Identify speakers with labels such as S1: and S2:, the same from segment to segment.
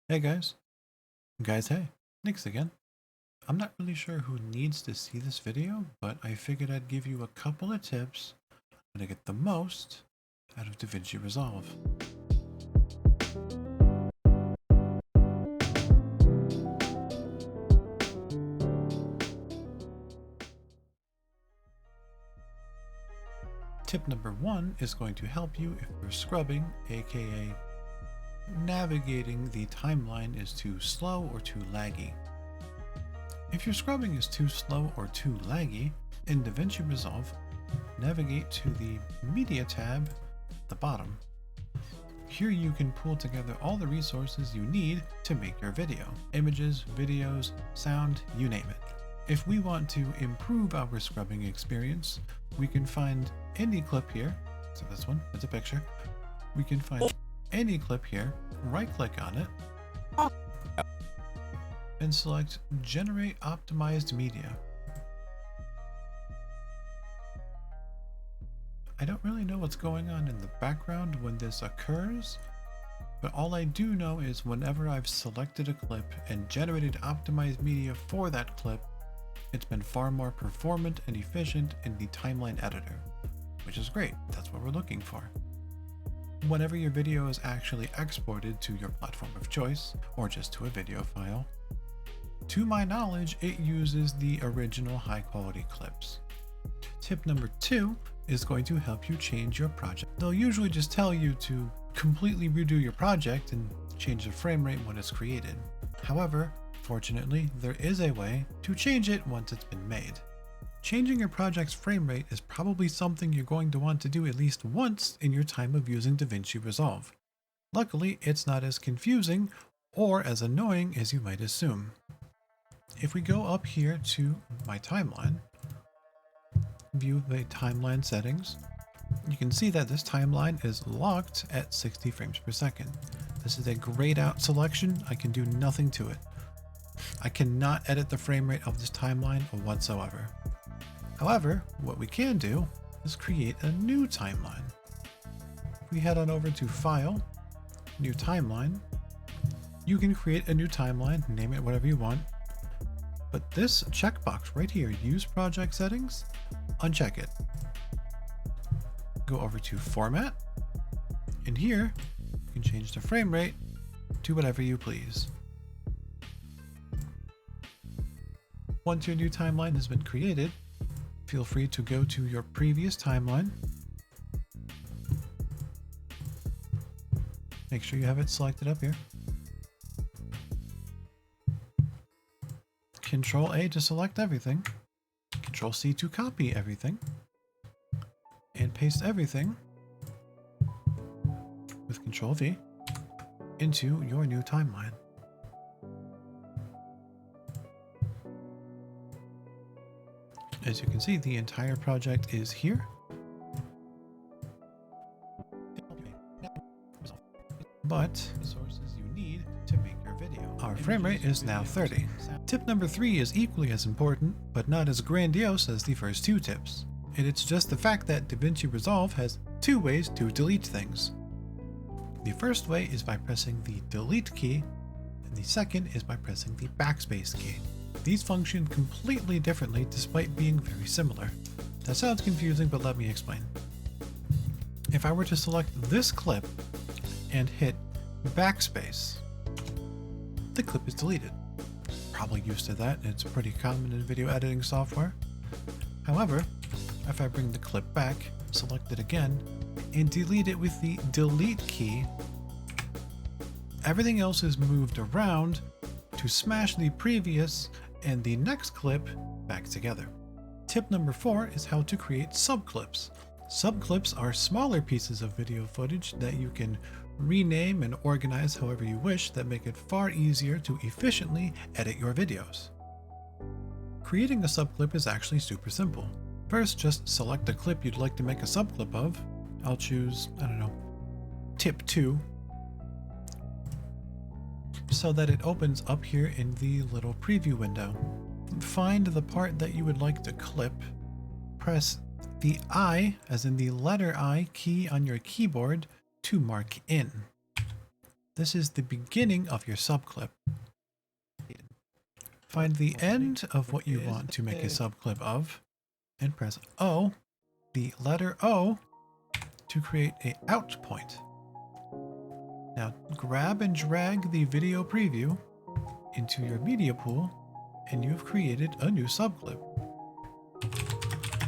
S1: Hey guys, hey, Nix again. I'm not really sure who needs to see this video, but I figured I'd give you a couple of tips on how to get the most out of Davinci Resolve. Tip number one is going to help you if you're scrubbing, aka navigating the timeline is too slow or too laggy. If your scrubbing is too slow or too laggy, in Davinci Resolve, navigate to the Media tab at the bottom. Here you can pull together all the resources you need to make your video. Images, videos, sound, you name it. If we want to improve our scrubbing experience, we can find any clip here. So this one, it's a picture. We can find any clip here, right click on it, and select Generate Optimized Media. I don't really know what's going on in the background when this occurs, but all I do know is whenever I've selected a clip and generated optimized media for that clip, it's been far more performant and efficient in the timeline editor, which is great. That's what we're looking for. Whenever your video is actually exported to your platform of choice, or just to a video file, to my knowledge, it uses the original high quality clips. Tip number two is going to help you change your project. They'll usually just tell you to completely redo your project and change the frame rate when it's created. However, fortunately, there is a way to change it once it's been made. Changing your project's frame rate is probably something you're going to want to do at least once in your time of using Davinci Resolve. Luckily, it's not as confusing or as annoying as you might assume. If we go up here to my timeline, view the timeline settings, you can see that this timeline is locked at 60 frames per second. This is a grayed out selection. I can do nothing to it. I cannot edit the frame rate of this timeline whatsoever. However, what we can do is create a new timeline. If we head on over to File, New Timeline, you can create a new timeline, name it whatever you want. But this checkbox right here, Use Project Settings, uncheck it. Go over to Format, and here you can change the frame rate to whatever you please. Once your new timeline has been created, feel free to go to your previous timeline. Make sure you have it selected up here. Control A to select everything. Control C to copy everything. And paste everything with Control V into your new timeline. As you can see, the entire project is here. But resources you need to make your video. Our frame rate is now 30. Tip number 3 is equally as important, but not as grandiose as the first two tips. And it's just the fact that Davinci Resolve has two ways to delete things. The first way is by pressing the delete key, and the second is by pressing the backspace key. These function completely differently despite being very similar. That sounds confusing, but let me explain. If I were to select this clip and hit backspace, the clip is deleted. Probably used to that, it's pretty common in video editing software. However, if I bring the clip back, select it again, and delete it with the delete key, everything else is moved around to smash the previous and the next clip back together. Tip number 4 is how to create subclips. Subclips are smaller pieces of video footage that you can rename and organize however you wish that make it far easier to efficiently edit your videos. Creating a subclip is actually super simple. First, just select a clip you'd like to make a subclip of. I'll choose, tip 2, so that it opens up here in the little preview window. Find the part that you would like to clip, press the I, as in the letter I key on your keyboard, to mark in. This is the beginning of your subclip. Find the end of what you want to make a subclip of, and press O, the letter O, to create a out point. Now grab and drag the video preview into your media pool, and you've created a new subclip,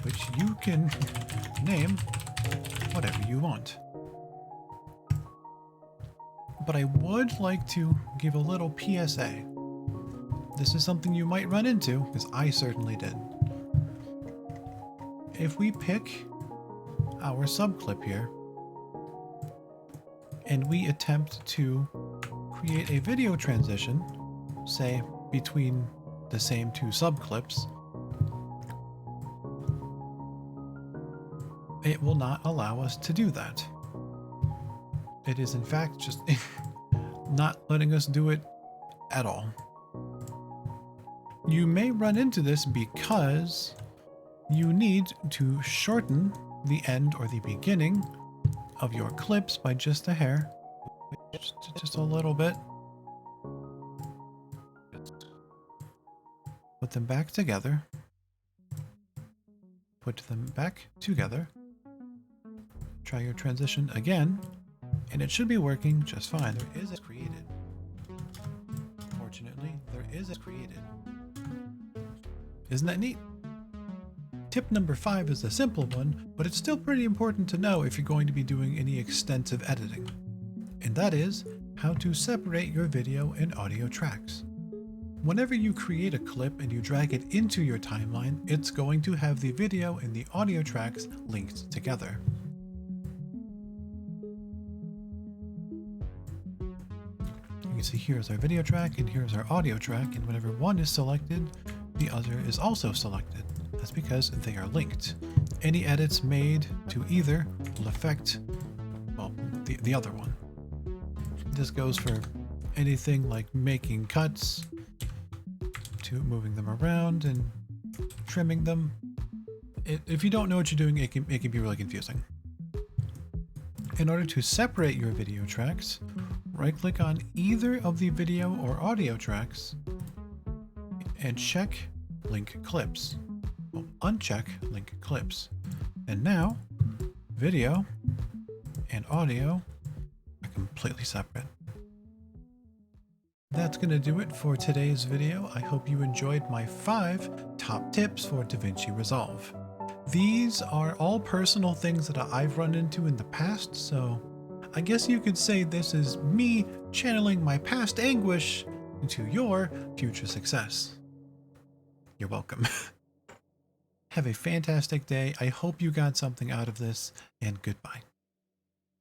S1: which you can name whatever you want. But I would like to give a little PSA. This is something you might run into, because I certainly did. If we pick our subclip here, and we attempt to create a video transition, say between the same two subclips, it will not allow us to do that. It is in fact just not letting us do it at all. You may run into this because you need to shorten the end or the beginning of your clips by just a hair, just a little bit. Put them back together. Put them back together. Try your transition again, and it should be working just fine. There is a created. Fortunately, there is a created. Isn't that neat? Tip number 5 is a simple one, but it's still pretty important to know if you're going to be doing any extensive editing. And that is how to separate your video and audio tracks. Whenever you create a clip and you drag it into your timeline, it's going to have the video and the audio tracks linked together. You can see here's our video track and here's our audio track, and whenever one is selected, the other is also selected. That's because they are linked. Any edits made to either will affect, well, the other one. This goes for anything like making cuts, to moving them around and trimming them. If you don't know what you're doing, it can be really confusing. In order to separate your video tracks, right-click on either of the video or audio tracks and check Link Clips. Well, uncheck Link Clips. And now, video and audio are completely separate. That's going to do it for today's video. I hope you enjoyed my 5 top tips for Davinci Resolve. These are all personal things that I've run into in the past, so I guess you could say this is me channeling my past anguish into your future success. You're welcome. Have a fantastic day. I hope you got something out of this, and goodbye.